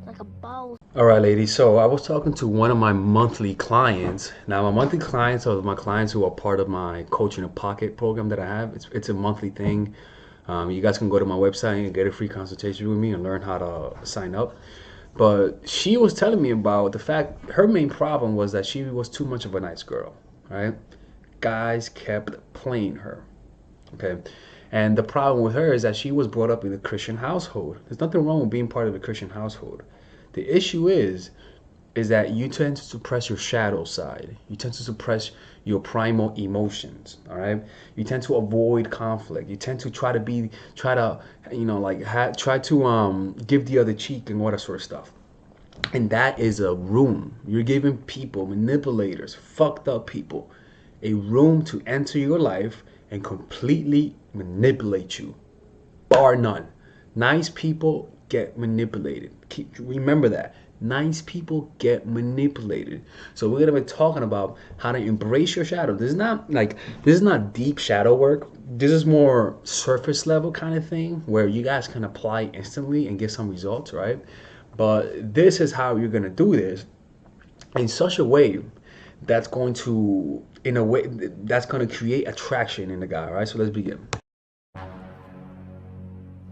like a boss. All right, ladies. So I was talking to one of my monthly clients. Now, my monthly clients are my clients who are part of my Coaching a Pocket program that I have. It's a monthly thing. You guys can go to my website and get a free consultation with me and learn how to sign up. But she was telling me about the fact her main problem was that she was too much of a nice girl, right? Guys kept playing her. Okay. And the problem with her is that she was brought up in a Christian household. There's nothing wrong with being part of a Christian household. The issue is that you tend to suppress your shadow side. You tend to suppress your primal emotions. All right. You tend to avoid conflict. You tend to try to, try to give the other cheek and all that sort of stuff. And that is a room. You're giving people, manipulators, fucked up people, a room to enter your life and completely manipulate you, bar none. Nice people get manipulated. Remember that. Nice people get manipulated. So we're gonna be talking about how to embrace your shadow. This is not deep shadow work. This is more surface level kind of thing where you guys can apply instantly and get some results, right? But this is how you're gonna do this in such a way that's going to, in a way that's going to create attraction in the guy. All right, so let's begin.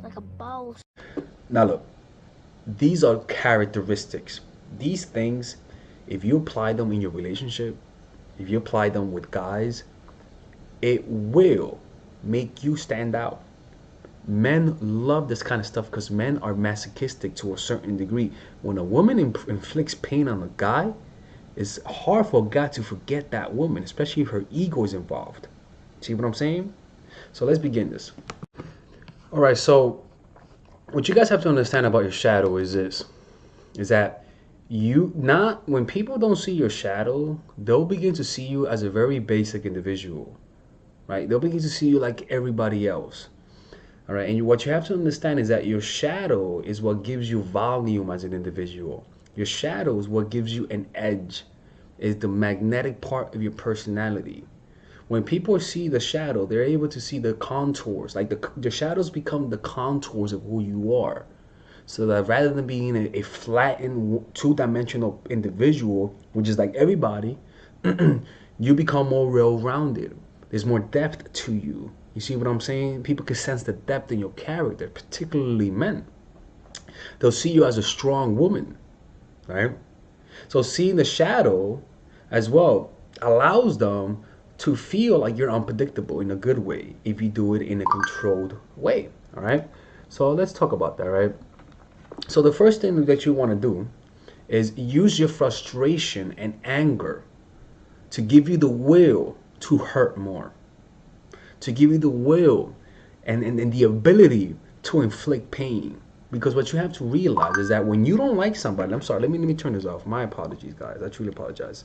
Like a boss. Now look, these are characteristics. These things, if you apply them in your relationship, if you apply them with guys, it will make you stand out. Men love this kind of stuff because men are masochistic to a certain degree. When a woman inflicts pain on a guy, it's hard for a guy to forget that woman, especially if her ego is involved. See what I'm saying? So let's begin this. All right, so what you guys have to understand about your shadow is this, is that you not when people don't see your shadow, they'll begin to see you as a very basic individual, right? They'll begin to see you like everybody else. All right, and what you have to understand is that your shadow is what gives you volume as an individual. Your shadow is what gives you an edge, is the magnetic part of your personality. When people see the shadow, they're able to see the contours. Like the shadows become the contours of who you are. So that rather than being a flattened, two-dimensional individual, which is like everybody, you become more well-rounded. There's more depth to you. You see what I'm saying? People can sense the depth in your character, particularly men. They'll see you as a strong woman, right? So seeing the shadow as well allows them to feel like you're unpredictable in a good way if you do it in a controlled way. All right. So let's talk about that, right? So the first thing that you want to do is use your frustration and anger to give you the will to hurt more, to give you the will and the ability to inflict pain. Because what you have to realize is that when you don't like somebody, I'm sorry, let me turn this off. My apologies, guys. I truly apologize.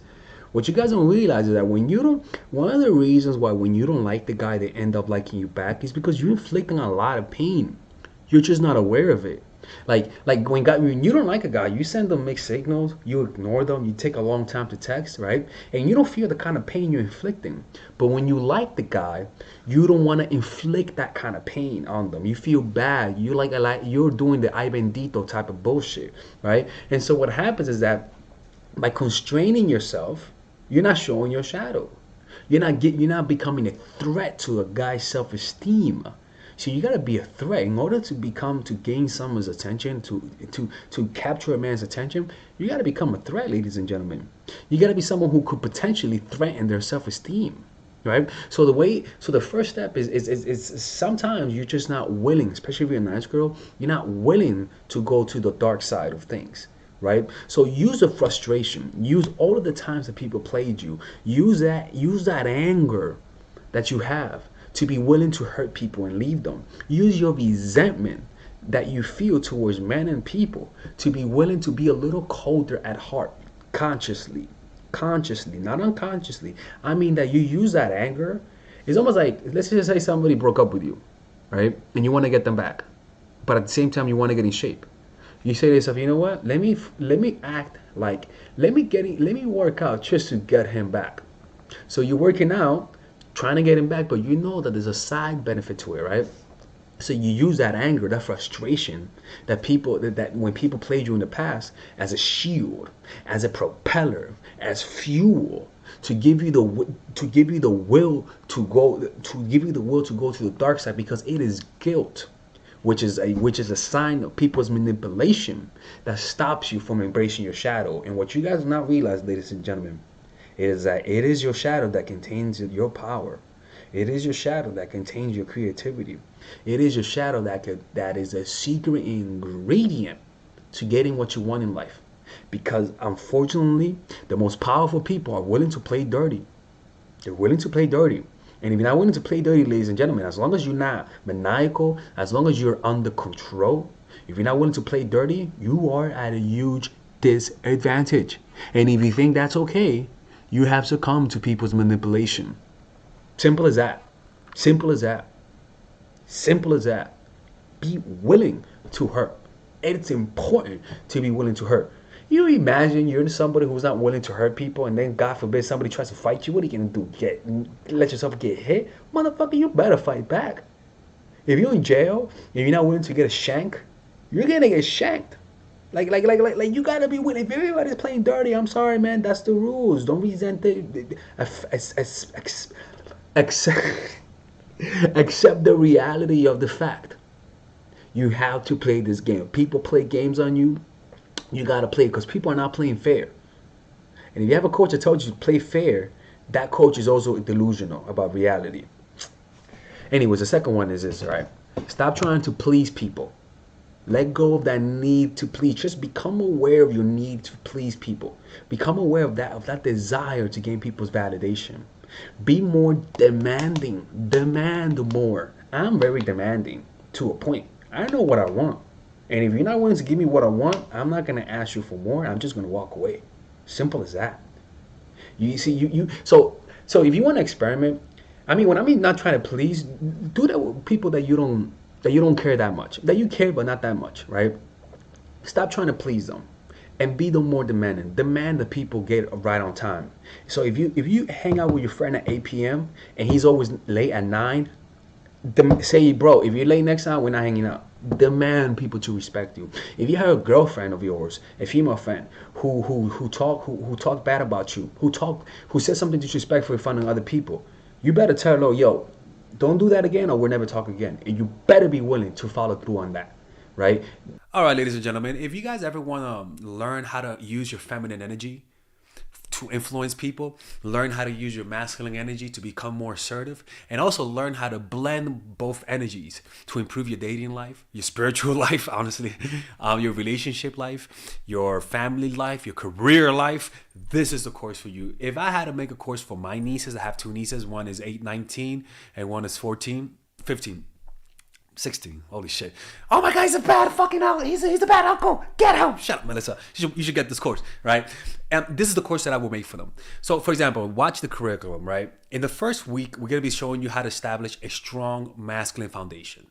What you guys don't realize is that when you don't, one of the reasons why when you don't like the guy, they end up liking you back is because you're inflicting a lot of pain. You're just not aware of it. When you don't like a guy, you send them mixed signals, you ignore them, you take a long time to text, right? And you don't feel the kind of pain you're inflicting. But when you like the guy, you don't want to inflict that kind of pain on them. You feel bad. You like you're doing the I bendito type of bullshit, right? And so what happens is that by constraining yourself, you're not showing your shadow. You're not becoming a threat to a guy's self-esteem. So you gotta be a threat in order to gain someone's attention, to capture a man's attention. You gotta become a threat, ladies and gentlemen. You gotta be someone who could potentially threaten their self-esteem, right? So the first step is sometimes you're just not willing, especially if you're a nice girl, you're not willing to go to the dark side of things. Right? So use the frustration. Use all of the times that people played you. Use that anger that you have to be willing to hurt people and leave them. Use your resentment that you feel towards men and people to be willing to be a little colder at heart, consciously. Consciously, not unconsciously. I mean that you use that anger. It's almost like, let's just say somebody broke up with you, right? And you want to get them back. But at the same time, you want to get in shape. You say to yourself, you know what? Let me act like let me work out just to get him back. So you're working out, trying to get him back, but you know that there's a side benefit to it, right? So you use that anger, that frustration, that when people played you in the past as a shield, as a propeller, as fuel to give you the will to go to the dark side, because it is guilt, which is a sign of people's manipulation that stops you from embracing your shadow. And what you guys do not realize, ladies and gentlemen, is that it is your shadow that contains your power. It is your shadow that contains your creativity. It is your shadow that is a secret ingredient to getting what you want in life. Because unfortunately, the most powerful people are willing to play dirty. They're willing to play dirty. And if you're not willing to play dirty, ladies and gentlemen, as long as you're not maniacal, as long as you're under control, if you're not willing to play dirty, you are at a huge disadvantage. And if you think that's okay, you have succumbed to people's manipulation. Simple as that. Simple as that. Simple as that. Be willing to hurt. It's important to be willing to hurt. You imagine you're somebody who's not willing to hurt people, and then God forbid somebody tries to fight you. What are you gonna do? Let yourself get hit? Motherfucker, you better fight back. If you're in jail and you're not willing to get a shank, you're gonna get shanked. Like you gotta be willing. If everybody's playing dirty, I'm sorry, man. That's the rules. Don't resent it. Accept the reality of the fact. You have to play this game. People play games on you. You gotta play, because people are not playing fair. And if you have a coach that tells you to play fair, that coach is also delusional about reality. Anyways, the second one is this, right? Stop trying to please people. Let go of that need to please. Just become aware of your need to please people. Become aware of that desire to gain people's validation. Be more demanding. Demand more. I'm very demanding to a point. I know what I want. And if you're not willing to give me what I want, I'm not going to ask you for more. I'm just going to walk away. Simple as that. You see, so if you want to experiment, when I mean not trying to please, do that with people that you don't care that much, that you care but not that much, right? Stop trying to please them, and be the more demanding. Demand that people get right on time. So if you hang out with your friend at 8 p.m. and he's always late at 9, say, bro, if you're late next time, we're not hanging out. Demand people to respect you. If you have a girlfriend of yours, a female friend, who talk bad about you, who says something disrespectful in front of other people, you better tell her, yo, don't do that again, or we'll never talk again. And you better be willing to follow through on that, right? All right, ladies and gentlemen, if you guys ever want to learn how to use your feminine energy to influence people, learn how to use your masculine energy to become more assertive, and also learn how to blend both energies to improve your dating life, your spiritual life, honestly, your relationship life, your family life, your career life, this is the course for you. If I had to make a course for my nieces, I have two nieces, one is 19 and one is 15. 16. Holy shit. Oh my God, he's a bad fucking uncle. He's a bad uncle. Get him. Shut up, Melissa. You should get this course, right? And this is the course that I will make for them. So, for example, watch the curriculum, right? In the first week, we're going to be showing you how to establish a strong masculine foundation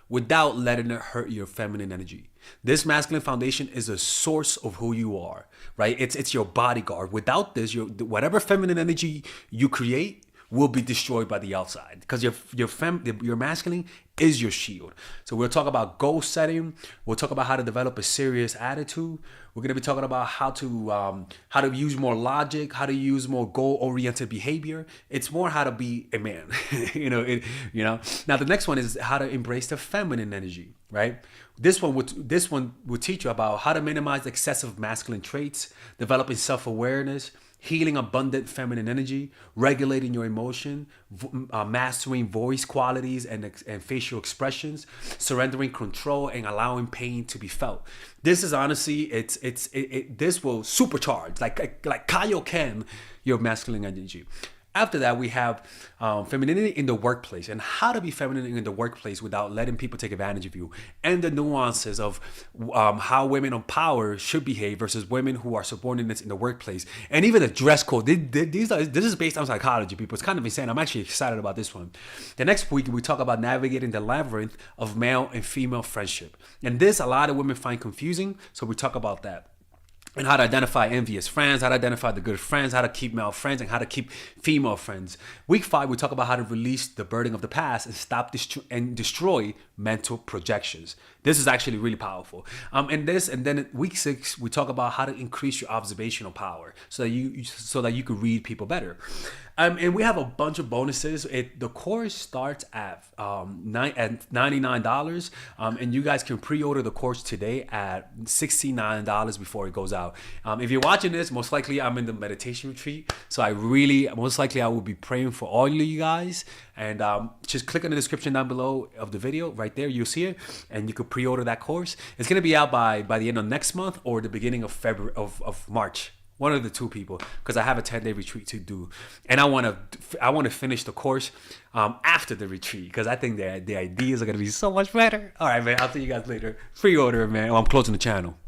without letting it hurt your feminine energy. This masculine foundation is a source of who you are, right? It's your bodyguard. Without this, whatever feminine energy you create will be destroyed by the outside, because your masculine is your shield. So we'll talk about goal setting. We'll talk about how to develop a serious attitude. We're going to be talking about how to use more logic, how to use more goal-oriented behavior. It's more how to be a man. Now the next one is how to embrace the feminine energy, right? This one will teach you about how to minimize excessive masculine traits, developing self-awareness, healing abundant feminine energy, regulating your emotion, mastering voice qualities and facial expressions, surrendering control, and allowing pain to be felt. This is honestly, this will supercharge, like Kaioken, your masculine energy. After that, we have femininity in the workplace, and how to be feminine in the workplace without letting people take advantage of you, and the nuances of how women on power should behave versus women who are subordinates in the workplace, and even the dress code. This is based on psychology, people. It's kind of insane. I'm actually excited about this one. The next week, we talk about navigating the labyrinth of male and female friendship, and this a lot of women find confusing, so we talk about that. and how to identify envious friends, how to identify the good friends, how to keep male friends, and how to keep female friends. Week 5, we talk about how to release the burden of the past and stop destroy mental projections. This is actually really powerful. And then week 6, we talk about how to increase your observational power so that you can read people better. And we have a bunch of bonuses. The course starts at $99, and you guys can pre-order the course today at $69 before it goes out. If you're watching this, most likely I'm in the meditation retreat, so most likely I will be praying for all of you guys. And just click on the description down below of the video. Right there, you'll see it, and you can pre-order that course. It's gonna be out by the end of next month or the beginning of February of March. One of the two, people, because I have a 10-day retreat to do, and I want to finish the course after the retreat, because I think the ideas are gonna be so much better. All right, man. I'll see you guys later. Pre-order, man. Oh, I'm closing the channel.